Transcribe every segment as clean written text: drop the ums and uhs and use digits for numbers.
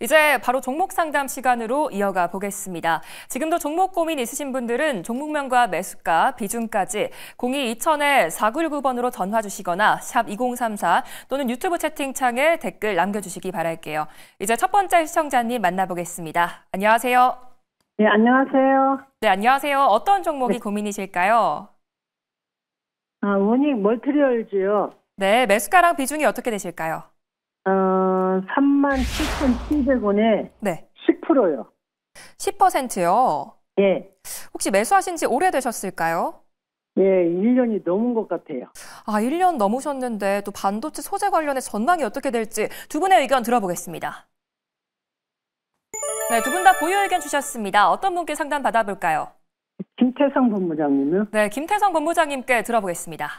이제 바로 종목 상담 시간으로 이어가 보겠습니다. 지금도 종목 고민 있으신 분들은 종목명과 매수가, 비중까지 02-2000-4919번으로 전화 주시거나 샵 2034 또는 유튜브 채팅창에 댓글 남겨주시기 바랄게요. 이제 첫 번째 시청자님 만나보겠습니다. 안녕하세요. 네, 안녕하세요. 네, 안녕하세요. 어떤 종목이 고민이실까요? 원익 멀티리얼즈요. 네, 매수가랑 비중이 어떻게 되실까요? 37,700원에 네. 10%요. 10%요? 예. 혹시 매수하신 지 오래되셨을까요? 예, 1년이 넘은 것 같아요. 1년 넘으셨는데 또 반도체 소재 관련해 전망이 어떻게 될지 두 분의 의견 들어보겠습니다. 네, 두 분 다 보유 의견 주셨습니다. 어떤 분께 상담 받아볼까요? 김태성 본부장님요? 네, 김태성 본부장님께 들어보겠습니다.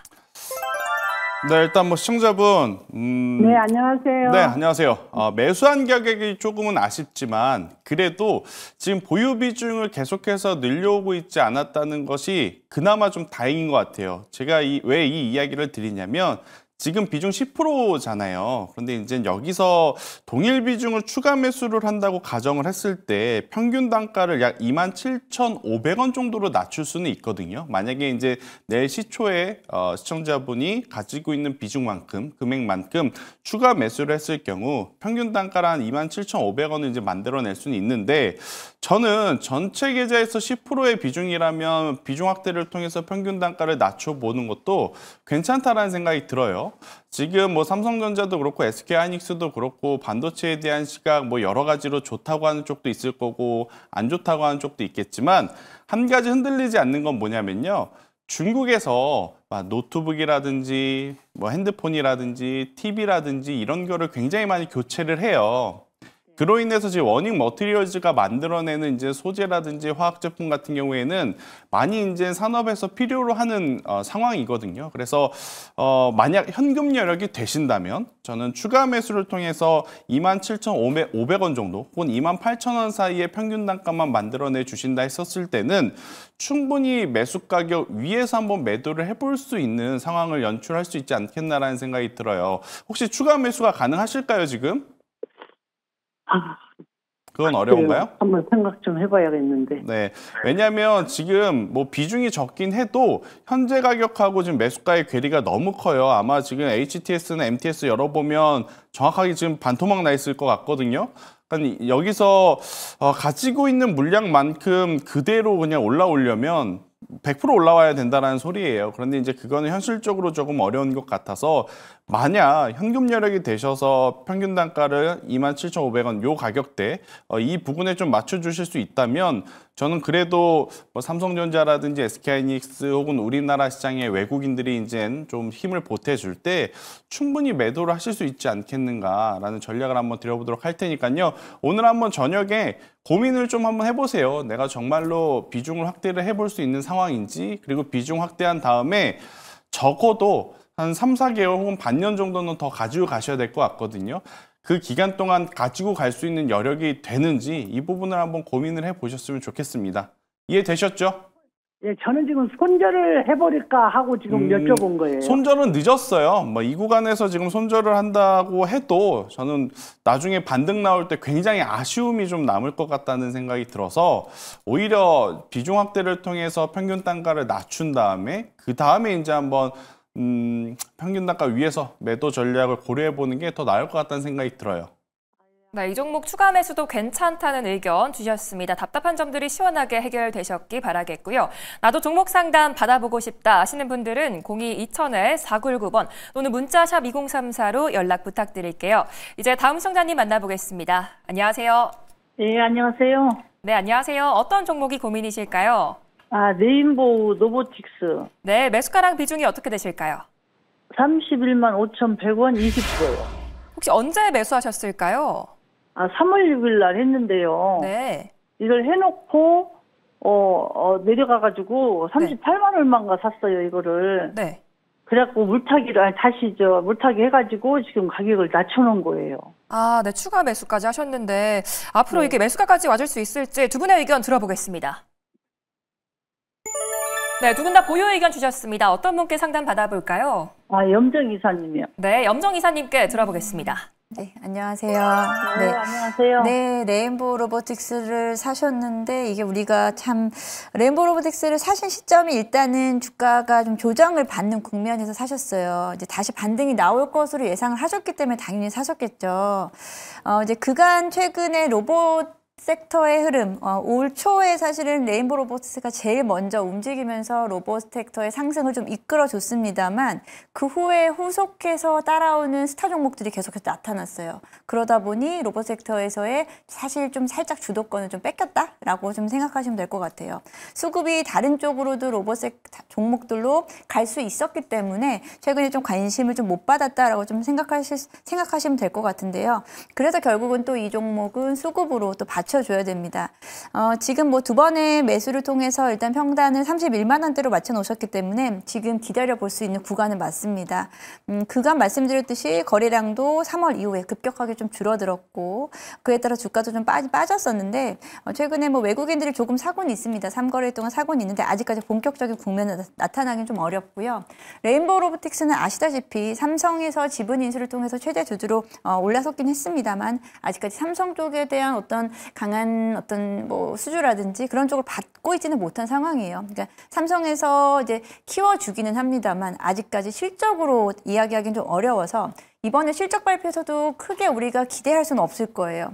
네, 일단 시청자분. 네, 안녕하세요. 네, 안녕하세요. 매수한 가격이 조금은 아쉽지만 그래도 지금 보유 비중을 계속해서 늘려오고 있지 않았다는 것이 그나마 좀 다행인 것 같아요. 제가 왜 이 이야기를 드리냐면 지금 비중 10%잖아요. 그런데 이제 여기서 동일 비중을 추가 매수를 한다고 가정을 했을 때 평균 단가를 약 27,500원 정도로 낮출 수는 있거든요. 만약에 이제 내일 시초에 시청자분이 가지고 있는 비중만큼, 금액만큼 추가 매수를 했을 경우 평균 단가를 한 27,500원을 이제 만들어낼 수는 있는데 저는 전체 계좌에서 10%의 비중이라면 비중 확대를 통해서 평균 단가를 낮춰보는 것도 괜찮다라는 생각이 들어요. 지금 삼성전자도 그렇고 SK하이닉스도 그렇고 반도체에 대한 시각 여러 가지로 좋다고 하는 쪽도 있을 거고 안 좋다고 하는 쪽도 있겠지만 한 가지 흔들리지 않는 건 뭐냐면요. 중국에서 노트북이라든지 핸드폰이라든지 TV라든지 이런 거를 굉장히 많이 교체를 해요. 그로 인해서 지금 원익 머티리얼즈가 만들어내는 이제 소재라든지 화학 제품 같은 경우에는 많이 이제 산업에서 필요로 하는 상황이거든요. 그래서 만약 현금 여력이 되신다면 저는 추가 매수를 통해서 27,500원 정도 혹은 28,000원 사이의 평균 단가만 만들어내 주신다 했었을 때는 충분히 매수 가격 위에서 한번 매도를 해볼 수 있는 상황을 연출할 수 있지 않겠나라는 생각이 들어요. 혹시 추가 매수가 가능하실까요, 지금? 그건 어려운가요? 한번 생각 좀 해봐야겠는데. 네, 왜냐하면 지금 비중이 적긴 해도 현재 가격하고 지금 매수가의 괴리가 너무 커요. 아마 지금 HTS나 MTS 열어보면 정확하게 지금 반토막 나 있을 것 같거든요. 그러니까 여기서 가지고 있는 물량만큼 그대로 그냥 올라오려면 100% 올라와야 된다는 소리예요. 그런데 이제 그거는 현실적으로 조금 어려운 것 같아서 만약 현금 여력이 되셔서 평균 단가를 27,500원 요 가격대 이 부분에 좀 맞춰주실 수 있다면 저는 그래도 삼성전자라든지 SK하이닉스 혹은 우리나라 시장의 외국인들이 이제 좀 힘을 보태줄 때 충분히 매도를 하실 수 있지 않겠는가라는 전략을 한번 드려보도록 할 테니까요. 오늘 한번 저녁에 고민을 좀 한번 해보세요. 내가 정말로 비중을 확대를 해볼 수 있는 상황인지 그리고 비중 확대한 다음에 적어도 한 3, 4개월 혹은 반년 정도는 더 가지고 가셔야 될 것 같거든요. 그 기간 동안 가지고 갈 수 있는 여력이 되는지 이 부분을 한번 고민을 해보셨으면 좋겠습니다. 이해되셨죠? 예, 저는 지금 손절을 해버릴까 하고 지금 여쭤본 거예요. 손절은 늦었어요. 이 구간에서 지금 손절을 한다고 해도 저는 나중에 반등 나올 때 굉장히 아쉬움이 좀 남을 것 같다는 생각이 들어서 오히려 비중 확대를 통해서 평균 단가를 낮춘 다음에 그 다음에 이제 한번 평균 단가 위에서 매도 전략을 고려해보는 게 더 나을 것 같다는 생각이 들어요. 네, 이 종목 추가 매수도 괜찮다는 의견 주셨습니다. 답답한 점들이 시원하게 해결되셨기 바라겠고요. 나도 종목 상담 받아보고 싶다 하시는 분들은 02-2000-4919번 또는 문자샵 2034로 연락 부탁드릴게요. 이제 다음 시청자님 만나보겠습니다. 안녕하세요. 네, 안녕하세요. 네, 안녕하세요. 어떤 종목이 고민이실까요? 레인보우 로보틱스. 네, 매수가랑 비중이 어떻게 되실까요? 315,100원 20%요. 혹시 언제 매수하셨을까요? 3월 6일 날 했는데요. 네. 이걸 해놓고 내려가가지고 38만 얼마인가 샀어요, 이거를. 네. 그래갖고 물타기 해가지고 지금 가격을 낮춰놓은 거예요. 네, 추가 매수까지 하셨는데 앞으로 이게 매수가까지 와줄 수 있을지 두 분의 의견 들어보겠습니다. 네, 두 분 다 보유 의견 주셨습니다. 어떤 분께 상담 받아볼까요? 염정 이사님이요. 네, 염정 이사님께 들어보겠습니다. 네, 안녕하세요. 네, 안녕하세요. 네, 레인보우 로보틱스를 사셨는데 이게 우리가 참 레인보우 로보틱스를 사신 시점이 일단은 주가가 좀 조정을 받는 국면에서 사셨어요. 이제 다시 반등이 나올 것으로 예상을 하셨기 때문에 당연히 사셨겠죠. 이제 그간 최근에 로봇 섹터의 흐름, 올 초에 사실은 레인보우 로보틱스가 제일 먼저 움직이면서 로봇 섹터의 상승을 좀 이끌어줬습니다만 그 후에 후속해서 따라오는 스타 종목들이 계속해서 나타났어요. 그러다 보니 로봇 섹터에서의 사실 좀 살짝 주도권을 좀 뺏겼다라고 좀 생각하시면 될 것 같아요. 수급이 다른 쪽으로도 로봇 종목들로 갈 수 있었기 때문에 최근에 좀 관심을 좀 못 받았다라고 좀 생각하시면 될 것 같은데요. 그래서 결국은 또 이 종목은 수급으로 또 받쳐줘야 됩니다. 지금 뭐 두 번의 매수를 통해서 일단 평단을 31만 원대로 맞춰 놓으셨기 때문에 지금 기다려 볼 수 있는 구간은 맞습니다. 그간 말씀드렸듯이 거래량도 3월 이후에 급격하게 좀 줄어들었고 그에 따라 주가도 좀 빠졌었는데 최근에 뭐 외국인들이 조금 사고는 있습니다. 3거래일 동안 사고는 있는데 아직까지 본격적인 국면에 나타나긴 좀 어렵고요. 레인보우 로보틱스는 아시다시피 삼성에서 지분 인수를 통해서 최대 주주로 올라섰긴 했습니다만 아직까지 삼성 쪽에 대한 어떤 강한 어떤 뭐 수주라든지 그런 쪽을 받고 있지는 못한 상황이에요. 그러니까 삼성에서 이제 키워주기는 합니다만 아직까지 실적으로 이야기하기는 좀 어려워서 이번에 실적 발표에서도 크게 우리가 기대할 수는 없을 거예요.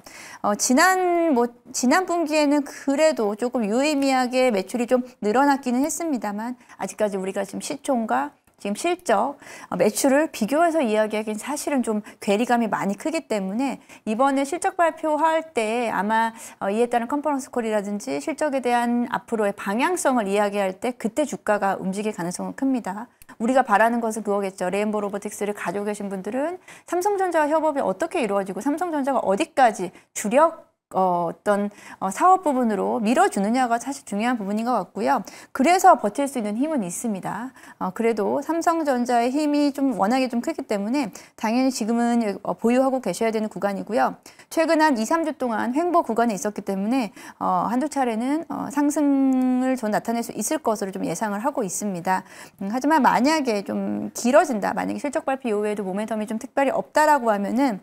지난 분기에는 그래도 조금 유의미하게 매출이 좀 늘어났기는 했습니다만 아직까지 우리가 지금 시총과 지금 실적, 매출을 비교해서 이야기하기엔 사실은 좀 괴리감이 많이 크기 때문에 이번에 실적 발표할 때 아마 이에 따른 컨퍼런스 콜이라든지 실적에 대한 앞으로의 방향성을 이야기할 때 그때 주가가 움직일 가능성은 큽니다. 우리가 바라는 것은 그거겠죠. 레인보우 로보틱스를 가지고 계신 분들은 삼성전자와 협업이 어떻게 이루어지고 삼성전자가 어디까지 주력 어떤 사업 부분으로 밀어주느냐가 사실 중요한 부분인 것 같고요. 그래서 버틸 수 있는 힘은 있습니다. 그래도 삼성전자의 힘이 좀 워낙에 좀 크기 때문에 당연히 지금은 보유하고 계셔야 되는 구간이고요. 최근 한 2, 3주 동안 횡보 구간에 있었기 때문에 한두 차례는 상승을 좀 나타낼 수 있을 것으로 좀 예상을 하고 있습니다. 하지만 만약에 좀 길어진다, 만약에 실적 발표 이후에도 모멘텀이 좀 특별히 없다라고 하면은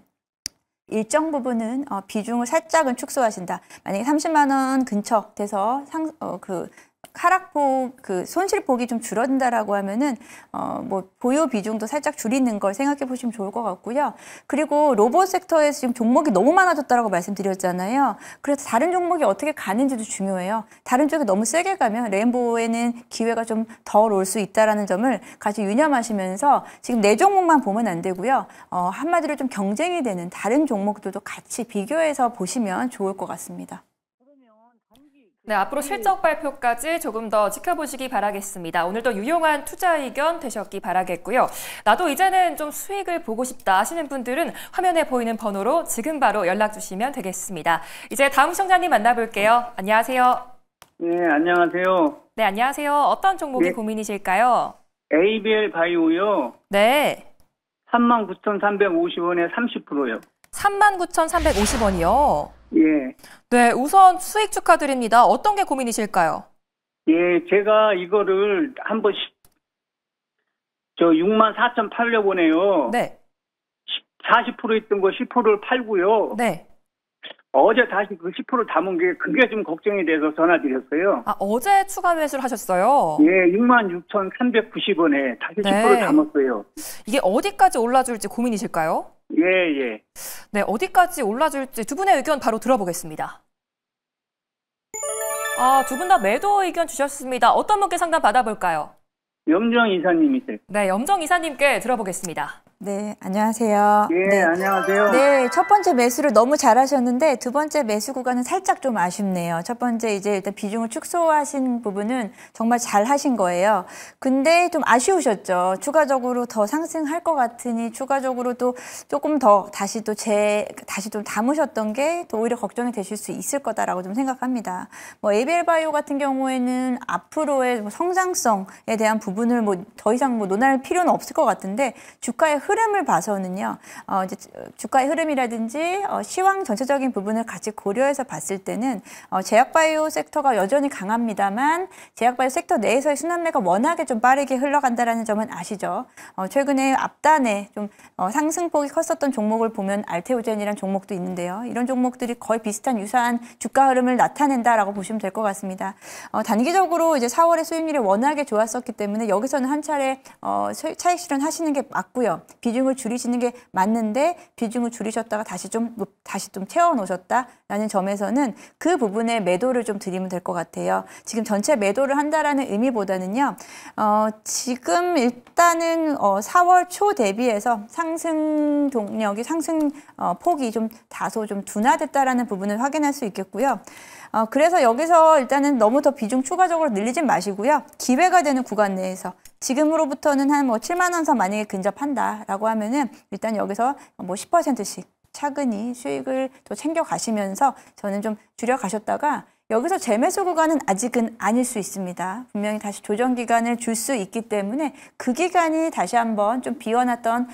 일정 부분은 비중을 살짝은 축소하신다. 만약에 30만 원 근처 돼서 하락폭, 손실폭이 좀 줄어든다라고 하면은, 뭐, 보유 비중도 살짝 줄이는 걸 생각해 보시면 좋을 것 같고요. 그리고 로봇 섹터에서 지금 종목이 너무 많아졌다라고 말씀드렸잖아요. 그래서 다른 종목이 어떻게 가는지도 중요해요. 다른 쪽에 너무 세게 가면 레인보우에는 기회가 좀 덜 올 수 있다라는 점을 같이 유념하시면서 지금 네 종목만 보면 안 되고요. 한마디로 좀 경쟁이 되는 다른 종목들도 같이 비교해서 보시면 좋을 것 같습니다. 네, 앞으로 실적 발표까지 조금 더 지켜보시기 바라겠습니다. 오늘도 유용한 투자 의견 되셨기 바라겠고요. 나도 이제는 좀 수익을 보고 싶다 하시는 분들은 화면에 보이는 번호로 지금 바로 연락 주시면 되겠습니다. 이제 다음 시청자님 만나볼게요. 안녕하세요. 네, 안녕하세요. 네, 안녕하세요. 어떤 종목이 고민이실까요? ABL 바이오요. 네. 39,350원에 30%요. 39,350원이요. 예. 네, 우선 수익 축하드립니다. 어떤 게 고민이실까요? 예, 제가 이거를 한번 64,800원에요. 네. 40% 있던 거 10%를 팔고요. 네. 어제 다시 그 10% 담은 게 그게 좀 걱정이 돼서 전화드렸어요. 아, 어제 추가 매수를 하셨어요? 예, 66,390원에 다시 10% 담았어요. 이게 어디까지 올라줄지 고민이실까요? 예, 예. 네, 어디까지 올라줄지 두 분의 의견 바로 들어보겠습니다. 두 분 다 매도 의견 주셨습니다. 어떤 분께 상담 받아볼까요? 염정 이사님이세요. 네, 염정 이사님께 들어보겠습니다. 네, 안녕하세요. 예, 네. 안녕하세요. 네, 첫 번째 매수를 너무 잘하셨는데 두 번째 매수 구간은 살짝 좀 아쉽네요. 첫 번째 이제 일단 비중을 축소하신 부분은 정말 잘 하신 거예요. 근데 좀 아쉬우셨죠. 추가적으로 더 상승할 것 같으니 추가적으로 또 조금 더 다시 좀 담으셨던 게 또 오히려 걱정이 되실 수 있을 거다라고 좀 생각합니다. 뭐 ABL 바이오 같은 경우에는 앞으로의 성장성에 대한 부분을 뭐 더 이상 뭐 논할 필요는 없을 것 같은데 주가의 흐름을 봐서는요. 이제 주가의 흐름이라든지 시황 전체적인 부분을 같이 고려해서 봤을 때는 제약바이오 섹터가 여전히 강합니다만 제약바이오 섹터 내에서의 순환매가 워낙에 좀 빠르게 흘러간다라는 점은 아시죠? 최근에 앞단에 좀 상승폭이 컸었던 종목을 보면 알테오젠이라는 종목도 있는데요. 이런 종목들이 거의 비슷한 유사한 주가 흐름을 나타낸다라고 보시면 될 것 같습니다. 단기적으로 이제 4월에 수익률이 워낙에 좋았었기 때문에 여기서는 한 차례 차익 실현하시는 게 맞고요. 비중을 줄이시는 게 맞는데 비중을 줄이셨다가 다시 좀 채워 놓으셨다라는 점에서는 그 부분에 매도를 좀 드리면 될 것 같아요. 지금 전체 매도를 한다라는 의미보다는요. 지금 일단은 4월 초 대비해서 상승 동력이 상승 폭이 좀 다소 좀 둔화됐다라는 부분을 확인할 수 있겠고요. 그래서 여기서 일단은 너무 더 비중 추가적으로 늘리진 마시고요. 기회가 되는 구간 내에서 지금으로부터는 한 7만 원 선 만약에 근접한다라고 하면은 일단 여기서 10%씩 차근히 수익을 또 챙겨 가시면서 저는 좀 줄여 가셨다가 여기서 재매수 구간은 아직은 아닐 수 있습니다. 분명히 다시 조정 기간을 줄 수 있기 때문에 그 기간이 다시 한번 좀 비워놨던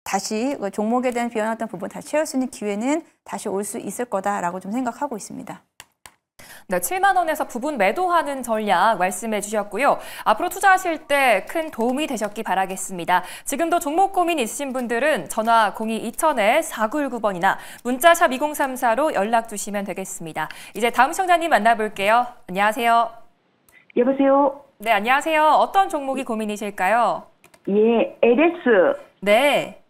다시 종목에 대한 비워놨던 부분 다시 채울 수 있는 기회는 다시 올 수 있을 거다라고 좀 생각하고 있습니다. 네, 7만 원에서 부분 매도하는 전략 말씀해 주셨고요. 앞으로 투자하실 때 큰 도움이 되셨기 바라겠습니다. 지금도 종목 고민 있으신 분들은 전화 02-2000-4919번이나 문자 샵 2034로 연락 주시면 되겠습니다. 이제 다음 시청자님 만나볼게요. 안녕하세요. 여보세요? 네, 안녕하세요. 어떤 종목이 고민이실까요? 예, LS 네.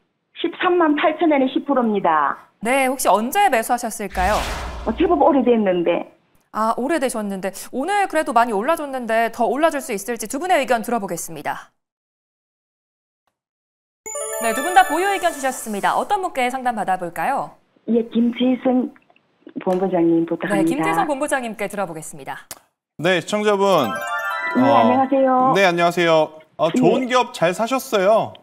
13만 8천원에 10%입니다. 네, 혹시 언제 매수하셨을까요? 제법 오래됐는데. 아, 오래되셨는데 오늘 그래도 많이 올라줬는데 더 올라줄 수 있을지 두 분의 의견 들어보겠습니다. 네, 두 분 다 보유 의견 주셨습니다. 어떤 분께 상담 받아볼까요? 예, 김재성 본부장님 부탁합니다. 네, 김재성 본부장님께 들어보겠습니다. 네, 시청자분. 네, 안녕하세요. 네, 안녕하세요. 좋은 기업 잘 사셨어요.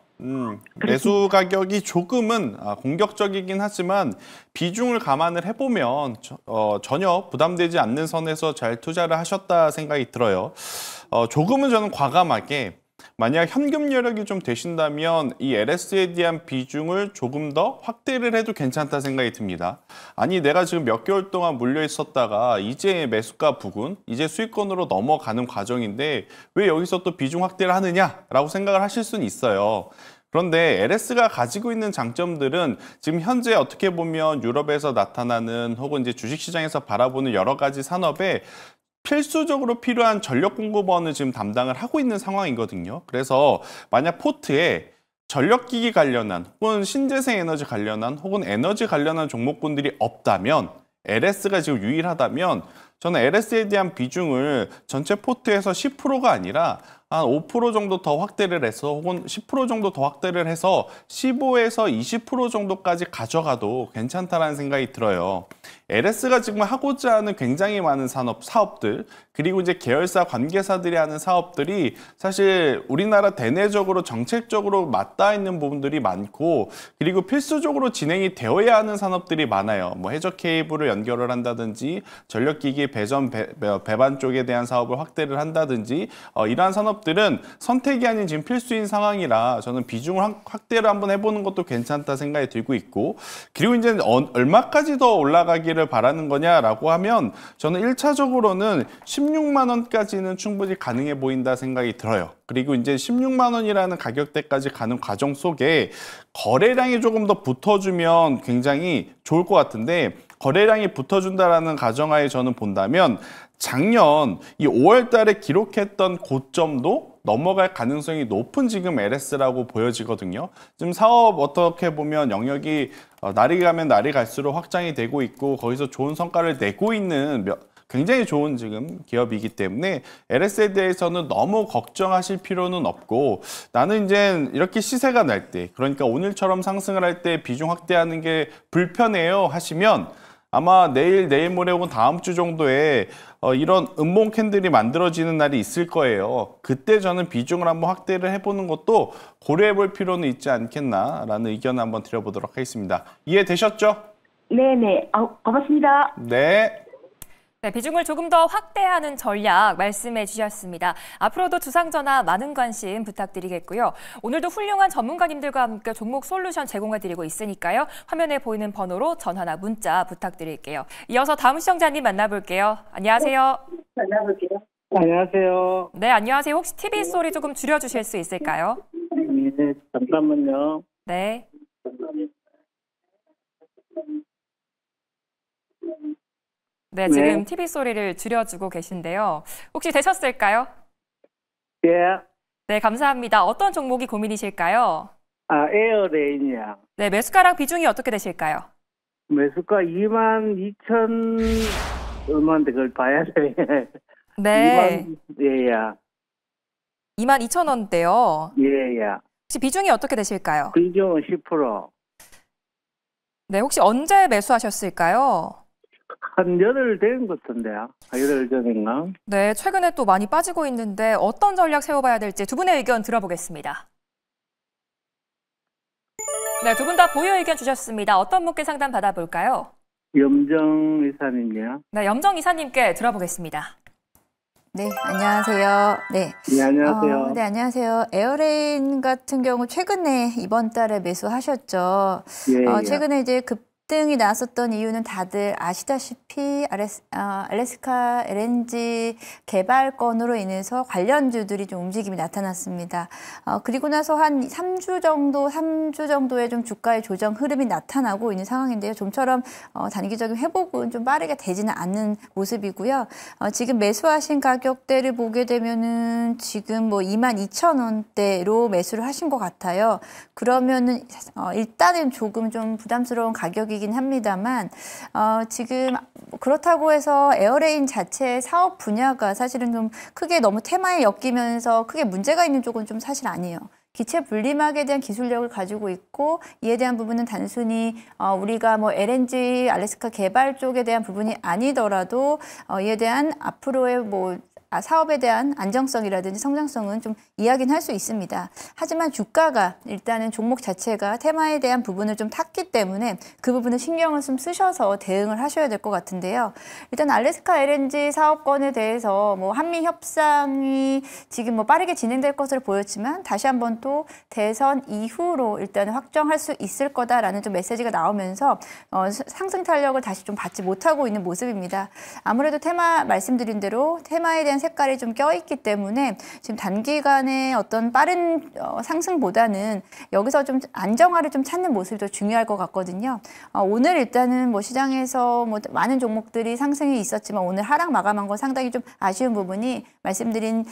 매수 가격이 조금은 공격적이긴 하지만 비중을 감안을 해보면 전혀 부담되지 않는 선에서 잘 투자를 하셨다 생각이 들어요. 조금은 저는 과감하게 만약 현금 여력이 좀 되신다면 이 LS에 대한 비중을 조금 더 확대를 해도 괜찮다 생각이 듭니다. 아니 내가 지금 몇 개월 동안 물려 있었다가 이제 매수가 부근, 이제 수익권으로 넘어가는 과정인데 왜 여기서 또 비중 확대를 하느냐라고 생각을 하실 수는 있어요. 그런데 LS가 가지고 있는 장점들은 지금 현재 어떻게 보면 유럽에서 나타나는 혹은 이제 주식시장에서 바라보는 여러 가지 산업에 필수적으로 필요한 전력 공급원을 지금 담당을 하고 있는 상황이거든요. 그래서 만약 포트에 전력기기 관련한 혹은 신재생 에너지 관련한 혹은 에너지 관련한 종목군들이 없다면 LS가 지금 유일하다면 저는 LS에 대한 비중을 전체 포트에서 10%가 아니라 한 5% 정도 더 확대를 해서 혹은 10% 정도 더 확대를 해서 15에서 20% 정도까지 가져가도 괜찮다라는 생각이 들어요. LS가 지금 하고자 하는 굉장히 많은 사업들 그리고 이제 계열사 관계사들이 하는 사업들이 사실 우리나라 대내적으로 정책적으로 맞닿아 있는 부분들이 많고 그리고 필수적으로 진행이 되어야 하는 산업들이 많아요. 뭐 해저 케이블을 연결을 한다든지 전력기기 배전 배반 쪽에 대한 사업을 확대를 한다든지 이러한 산업들은 선택이 아닌 지금 필수인 상황이라 저는 비중을 확대를 한번 해보는 것도 괜찮다 생각이 들고 있고 그리고 이제 얼마까지 더 올라가기를 바라는 거냐라고 하면 저는 1차적으로는 16만 원까지는 충분히 가능해 보인다 생각이 들어요. 그리고 이제 16만 원이라는 가격대까지 가는 과정 속에 거래량이 조금 더 붙어주면 굉장히 좋을 것 같은데 거래량이 붙어준다라는 가정하에 저는 본다면 작년 이 5월 달에 기록했던 고점도 넘어갈 가능성이 높은 지금 LS라고 보여지거든요. 지금 사업 어떻게 보면 영역이 날이 가면 날이 갈수록 확장이 되고 있고 거기서 좋은 성과를 내고 있는 굉장히 좋은 지금 기업이기 때문에 LS에 대해서는 너무 걱정하실 필요는 없고 나는 이제 이렇게 시세가 날 때 그러니까 오늘처럼 상승을 할 때 비중 확대하는 게 불편해요 하시면 아마 내일 모레 혹은 다음 주 정도에 이런 음봉 캔들이 만들어지는 날이 있을 거예요. 그때 저는 비중을 한번 확대를 해보는 것도 고려해 볼 필요는 있지 않겠나라는 의견을 한번 드려보도록 하겠습니다. 이해되셨죠? 네네. 고맙습니다. 네. 네, 비중을 조금 더 확대하는 전략 말씀해 주셨습니다. 앞으로도 두상전화 많은 관심 부탁드리겠고요. 오늘도 훌륭한 전문가님들과 함께 종목 솔루션 제공해드리고 있으니까요. 화면에 보이는 번호로 전화나 문자 부탁드릴게요. 이어서 다음 시청자님 만나볼게요. 안녕하세요. 안녕하세요. 네, 안녕하세요. 혹시 TV 소리 조금 줄여주실 수 있을까요? 네, 잠깐만요. 네. 네, 지금 TV 소리를 줄여주고 계신데요. 혹시 되셨을까요? 예. 네, 감사합니다. 어떤 종목이 고민이실까요? 에어레인이야. 네, 매수가랑 비중이 어떻게 되실까요? 매수가 22,000 얼마인데 그걸 봐야 돼. 네, 2만, 22,000원대요. 예. 혹시 비중이 어떻게 되실까요? 비중은 10%. 네, 혹시 언제 매수하셨을까요? 한 8일 된 것 같은데요. 8일 전인가? 네, 최근에 또 많이 빠지고 있는데 어떤 전략 세워봐야 될지 두 분의 의견 들어보겠습니다. 네, 두 분 다 보유 의견 주셨습니다. 어떤 분께 상담 받아볼까요? 염정 이사님이요. 네, 염정 이사님께 들어보겠습니다. 네, 안녕하세요. 네. 네, 안녕하세요. 네, 안녕하세요. 에어레인 같은 경우 최근에 이번 달에 매수하셨죠. 예. 최근에 이제 급등이 나왔었던 이유는 다들 아시다시피 알래스카 LNG 개발 건으로 인해서 관련주들이 좀 움직임이 나타났습니다. 그리고 나서 한 3주 정도의 좀 주가의 조정 흐름이 나타나고 있는 상황인데요. 좀처럼 단기적인 회복은 좀 빠르게 되지는 않는 모습이고요. 지금 매수하신 가격대를 보게 되면은 지금 뭐 22,000원대로 매수를 하신 것 같아요. 그러면은 일단은 조금 좀 부담스러운 가격이긴 합니다만 지금 그렇다고 해서 에어레인 자체의 사업 분야가 사실은 좀 크게 너무 테마에 엮이면서 크게 문제가 있는 쪽은 좀 사실 아니에요. 기체 분리막에 대한 기술력을 가지고 있고 이에 대한 부분은 단순히 우리가 뭐 LNG 알래스카 개발 쪽에 대한 부분이 아니더라도 이에 대한 앞으로의 뭐 사업에 대한 안정성이라든지 성장성은 좀 이야기는 할 수 있습니다. 하지만 주가가 일단은 종목 자체가 테마에 대한 부분을 좀 탔기 때문에 그 부분을 신경을 좀 쓰셔서 대응을 하셔야 될 것 같은데요. 일단 알래스카 LNG 사업권에 대해서 뭐 한미 협상이 지금 뭐 빠르게 진행될 것으로 보였지만 다시 한번 또 대선 이후로 일단 확정할 수 있을 거다라는 좀 메시지가 나오면서 상승 탄력을 다시 좀 받지 못하고 있는 모습입니다. 아무래도 테마 말씀드린 대로 테마에 대한 색깔이 좀 껴있기 때문에 지금 단기간에 어떤 빠른 상승보다는 여기서 좀 안정화를 좀 찾는 모습이 더 중요할 것 같거든요. 오늘 일단은 뭐 시장에서 뭐 많은 종목들이 상승이 있었지만 오늘 하락 마감한 건 상당히 좀 아쉬운 부분이 말씀드린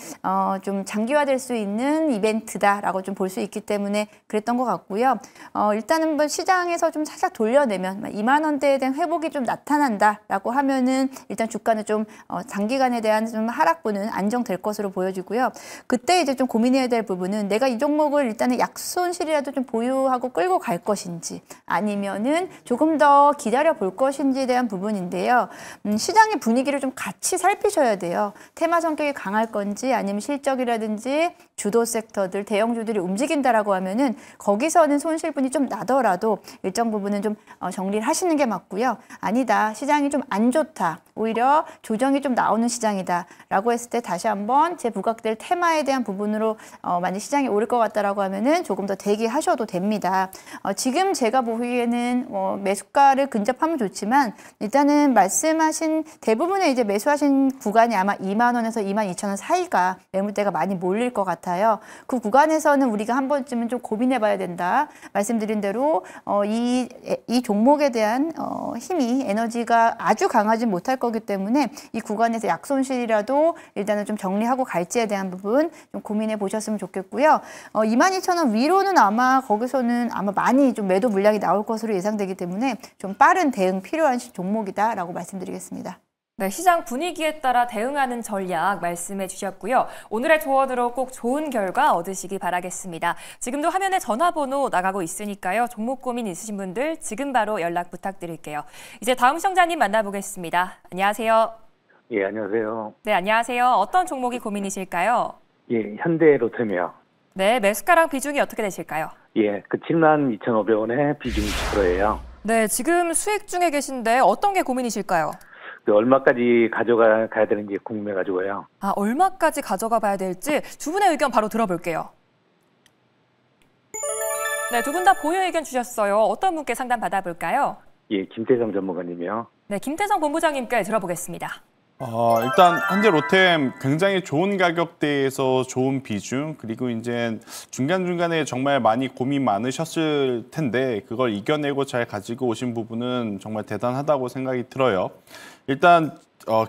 좀 장기화될 수 있는 이벤트다라고 좀 볼 수 있기 때문에 그랬던 것 같고요. 일단은 뭐 시장에서 좀 살짝 돌려내면 2만 원대에 대한 회복이 좀 나타난다라고 하면은 일단 주가는 좀 장기간에 대한 좀 하락분은 안정될 것으로 보여지고요. 그때 이제 좀 고민해야 될 부분은 내가 이 종목을 일단은 약손실이라도 좀 보유하고 끌고 갈 것인지 아니면은 조금 더 기다려 볼 것인지에 대한 부분인데요. 시장의 분위기를 좀 같이 살피셔야 돼요. 테마 성격이 강할 건지 아니면 실적이라든지 주도 섹터들, 대형주들이 움직인다라고 하면은 거기서는 손실분이 좀 나더라도 일정 부분은 좀 정리를 하시는 게 맞고요. 아니다, 시장이 좀 안 좋다, 오히려 조정이 좀 나오는 시장이다라고 했을 때 다시 한번 제 부각될 테마에 대한 부분으로 만약 시장이 오를 것 같다라고 하면은 조금 더 대기하셔도 됩니다. 지금 제가 보기에는 매수가를 근접하면 좋지만 일단은 말씀하신 대부분의 이제 매수하신 구간이 아마 2만 원에서 22,000원 사이가 매물대가 많이 몰릴 것 같아요. 그 구간에서는 우리가 한 번쯤은 좀 고민해봐야 된다. 말씀드린 대로 이 종목에 대한 힘이 에너지가 아주 강하지 못할 거기 때문에 이 구간에서 약손실이라도 일단은 좀 정리하고 갈지에 대한 부분 좀 고민해 보셨으면 좋겠고요. 22,000원 위로는 아마 거기서는 아마 많이 좀 매도 물량이 나올 것으로 예상되기 때문에 좀 빠른 대응 필요한 종목이다라고 말씀드리겠습니다. 네, 시장 분위기에 따라 대응하는 전략 말씀해 주셨고요. 오늘의 조언으로 꼭 좋은 결과 얻으시기 바라겠습니다. 지금도 화면에 전화번호 나가고 있으니까요. 종목 고민 있으신 분들 지금 바로 연락 부탁드릴게요. 이제 다음 시청자님 만나보겠습니다. 안녕하세요. 예, 안녕하세요. 네, 안녕하세요. 어떤 종목이 고민이실까요? 예, 현대로템이요. 네, 매수가랑 비중이 어떻게 되실까요? 예, 그 72,500원에 비중 20%예요. 네, 지금 수익 중에 계신데 어떤 게 고민이실까요? 얼마까지 가져가야 되는지 궁금해가지고요. 아, 얼마까지 가져가 봐야 될지 두 분의 의견 바로 들어볼게요. 네, 두 분 다 보유 의견 주셨어요. 어떤 분께 상담 받아볼까요? 예, 김태성 전문가님이요. 네, 김태성 본부장님께 들어보겠습니다. 일단 현재 로템 굉장히 좋은 가격대에서 좋은 비중, 그리고 이제 중간중간에 정말 많이 고민 많으셨을 텐데 그걸 이겨내고 잘 가지고 오신 부분은 정말 대단하다고 생각이 들어요. 일단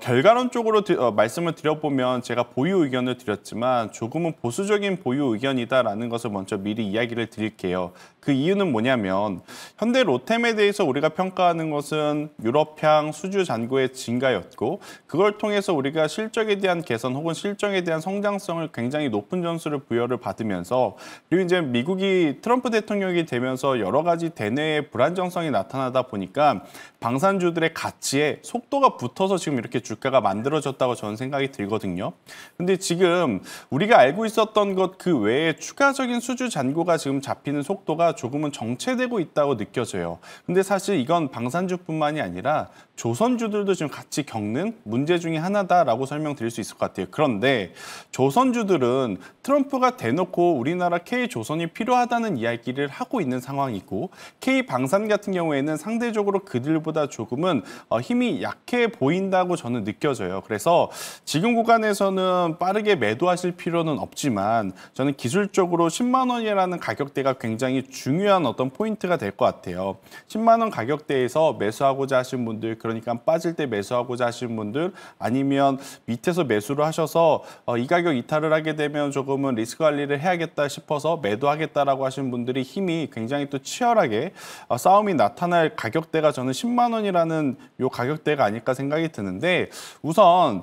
결과론적으로 말씀을 드려보면 제가 보유 의견을 드렸지만 조금은 보수적인 보유 의견이다라는 것을 먼저 미리 이야기를 드릴게요. 그 이유는 뭐냐면 현대 로템에 대해서 우리가 평가하는 것은 유럽향 수주 잔고의 증가였고 그걸 통해서 우리가 실적에 대한 개선 혹은 실적에 대한 성장성을 굉장히 높은 점수를 부여를 받으면서 그리고 이제 미국이 트럼프 대통령이 되면서 여러 가지 대내의 불안정성이 나타나다 보니까 방산주들의 가치에 속도가 붙어서 지금 이렇게 주가가 만들어졌다고 저는 생각이 들거든요. 근데 지금 우리가 알고 있었던 것 그 외에 추가적인 수주 잔고가 지금 잡히는 속도가 조금은 정체되고 있다고 느껴져요. 근데 사실 이건 방산주뿐만이 아니라 조선주들도 지금 같이 겪는 문제 중에 하나다라고 설명드릴 수 있을 것 같아요. 그런데 조선주들은 트럼프가 대놓고 우리나라 K조선이 필요하다는 이야기를 하고 있는 상황이고 K방산 같은 경우에는 상대적으로 그들보다 조금은 힘이 약해 보인다고 저는 느껴져요. 그래서 지금 구간에서는 빠르게 매도하실 필요는 없지만 저는 기술적으로 10만 원이라는 가격대가 굉장히 중요한 어떤 포인트가 될 것 같아요. 10만 원 가격대에서 매수하고자 하신 분들, 그러니까 빠질 때 매수하고자 하신 분들, 아니면 밑에서 매수를 하셔서 이 가격 이탈을 하게 되면 조금은 리스크 관리를 해야겠다 싶어서 매도하겠다라고 하신 분들이 힘이 굉장히 또 치열하게 싸움이 나타날 가격대가 저는 10만 원이라는 요 가격대가 아닐까 생각이 드는데 우선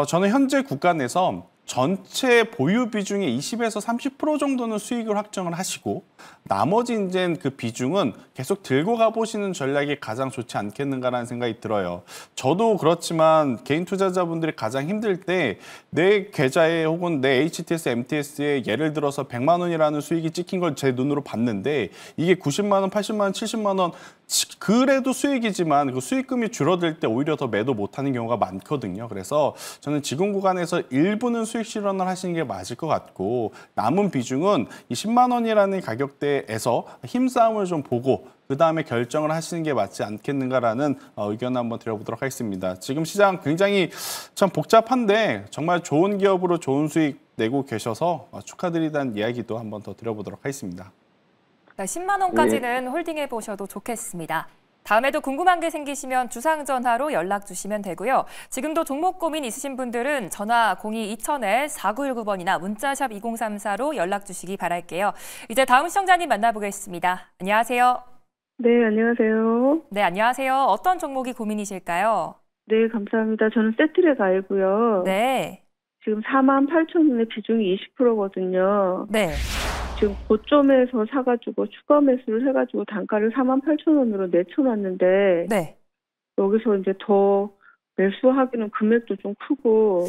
저는 현재 구간에서 전체 보유 비중의 20에서 30% 정도는 수익을 확정을 하시고 나머지 이제 그 비중은 계속 들고 가보시는 전략이 가장 좋지 않겠는가라는 생각이 들어요. 저도 그렇지만 개인 투자자분들이 가장 힘들 때 내 계좌에 혹은 내 HTS, MTS에 예를 들어서 100만 원이라는 수익이 찍힌 걸 제 눈으로 봤는데 이게 90만 원, 80만 원, 70만 원 그래도 수익이지만 그 수익금이 줄어들 때 오히려 더 매도 못하는 경우가 많거든요. 그래서 저는 지금 구간에서 일부는 수익 실현을 하시는 게 맞을 것 같고 남은 비중은 이 10만 원이라는 가격대에서 힘싸움을 좀 보고 그다음에 결정을 하시는 게 맞지 않겠는가라는 의견을 한번 드려보도록 하겠습니다. 지금 시장 굉장히 참 복잡한데 정말 좋은 기업으로 좋은 수익 내고 계셔서 축하드리다는 이야기도 한번 더 드려보도록 하겠습니다. 10만 원까지는 홀딩해 보셔도 좋겠습니다. 다음에도 궁금한 게 생기시면 주상전화로 연락 주시면 되고요. 지금도 종목 고민 있으신 분들은 전화 02-2000-4919번이나 문자샵 2034로 연락 주시기 바랄게요. 이제 다음 시청자님 만나보겠습니다. 안녕하세요. 네, 안녕하세요. 네, 안녕하세요. 어떤 종목이 고민이실까요? 네, 감사합니다. 저는 세트랙 알고요. 네. 지금 48,000원의 비중이 20%거든요. 네. 지금 고점에서 사가지고 추가 매수를 해가지고 단가를 48,000원으로 내쳐놨는데 네. 여기서 이제 더 매수하기는 금액도 좀 크고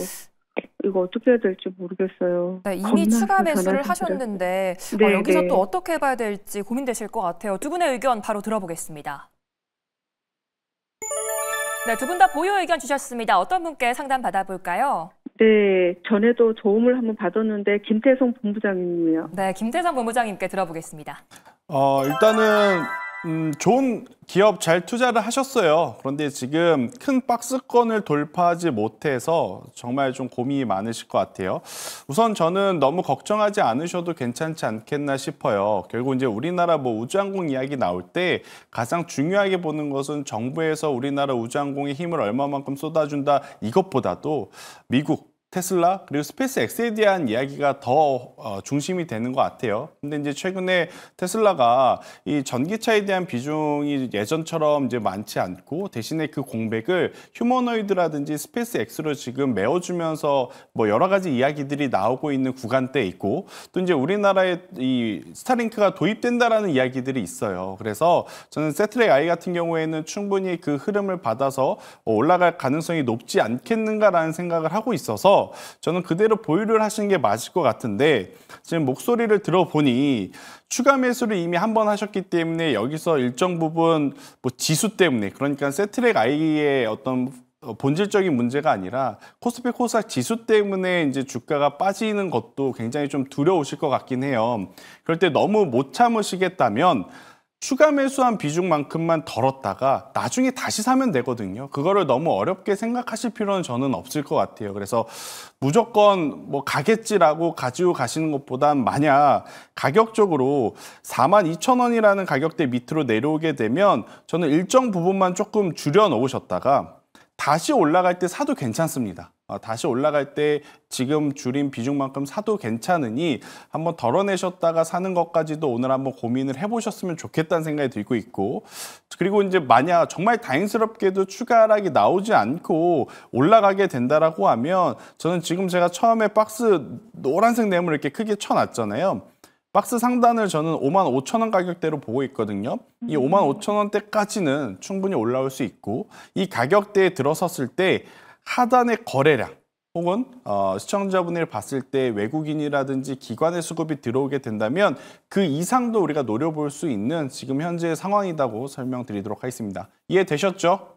이거 어떻게 해야 될지 모르겠어요. 네, 이미 추가 매수를 하셨는데 네, 여기서 네. 또 어떻게 해봐야 될지 고민되실 것 같아요. 두 분의 의견 바로 들어보겠습니다. 네, 두 분 다 보유 의견 주셨습니다. 어떤 분께 상담 받아볼까요? 네, 전에도 도움을 한번 받았는데 김태성 본부장님이요. 네, 김태성 본부장님께 들어보겠습니다. 일단은 좋은 기업 잘 투자를 하셨어요. 그런데 지금 큰 박스권을 돌파하지 못해서 정말 좀 고민이 많으실 것 같아요. 우선 저는 너무 걱정하지 않으셔도 괜찮지 않겠나 싶어요. 결국 이제 우리나라 우주항공 이야기 나올 때 가장 중요하게 보는 것은 정부에서 우리나라 우주항공에 힘을 얼마만큼 쏟아준다 이것보다도 미국 테슬라 그리고 스페이스X에 대한 이야기가 더 중심이 되는 것 같아요. 근데 이제 최근에 테슬라가 이 전기차에 대한 비중이 예전처럼 이제 많지 않고 대신에 그 공백을 휴머노이드라든지 스페이스X로 지금 메워주면서 여러 가지 이야기들이 나오고 있는 구간대에 있고 또 이제 우리나라에 이 스타링크가 도입된다라는 이야기들이 있어요. 그래서 저는 세트랙 I 같은 경우에는 충분히 그 흐름을 받아서 올라갈 가능성이 높지 않겠는가라는 생각을 하고 있어서 저는 그대로 보유를 하시는 게 맞을 것 같은데 지금 목소리를 들어보니 추가 매수를 이미 한 번 하셨기 때문에 여기서 일정 부분 지수 때문에 그러니까 세트랙 I의 어떤 본질적인 문제가 아니라 코스피 코스닥 지수 때문에 이제 주가가 빠지는 것도 굉장히 좀 두려우실 것 같긴 해요. 그럴 때 너무 못 참으시겠다면 추가 매수한 비중만큼만 덜었다가 나중에 다시 사면 되거든요. 그거를 너무 어렵게 생각하실 필요는 저는 없을 것 같아요. 그래서 무조건 뭐 가겠지라고 가지고 가시는 것보단 만약 가격적으로 42,000원이라는 가격대 밑으로 내려오게 되면 저는 일정 부분만 조금 줄여 놓으셨다가 다시 올라갈 때 사도 괜찮습니다. 다시 올라갈 때 지금 줄인 비중만큼 사도 괜찮으니 한번 덜어내셨다가 사는 것까지도 오늘 한번 고민을 해보셨으면 좋겠다는 생각이 들고 있고, 그리고 이제 만약 정말 다행스럽게도 추가 하락이 나오지 않고 올라가게 된다라고 하면 저는 지금 제가 처음에 박스 노란색 네모를 이렇게 크게 쳐놨잖아요. 박스 상단을 저는 55,000원 가격대로 보고 있거든요. 이 55,000원대까지는 충분히 올라올 수 있고, 이 가격대에 들어섰을 때 하단의 거래량 혹은 시청자분들 봤을 때 외국인이라든지 기관의 수급이 들어오게 된다면 그 이상도 우리가 노려볼 수 있는 지금 현재의 상황이라고 설명드리도록 하겠습니다. 이해되셨죠?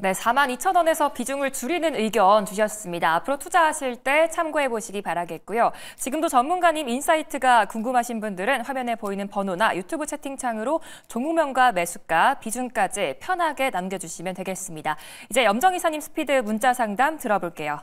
네, 42,000원에서 비중을 줄이는 의견 주셨습니다. 앞으로 투자하실 때 참고해 보시기 바라겠고요. 지금도 전문가님 인사이트가 궁금하신 분들은 화면에 보이는 번호나 유튜브 채팅창으로 종목명과 매수가, 비중까지 편하게 남겨주시면 되겠습니다. 이제 염정이사님 스피드 문자 상담 들어볼게요.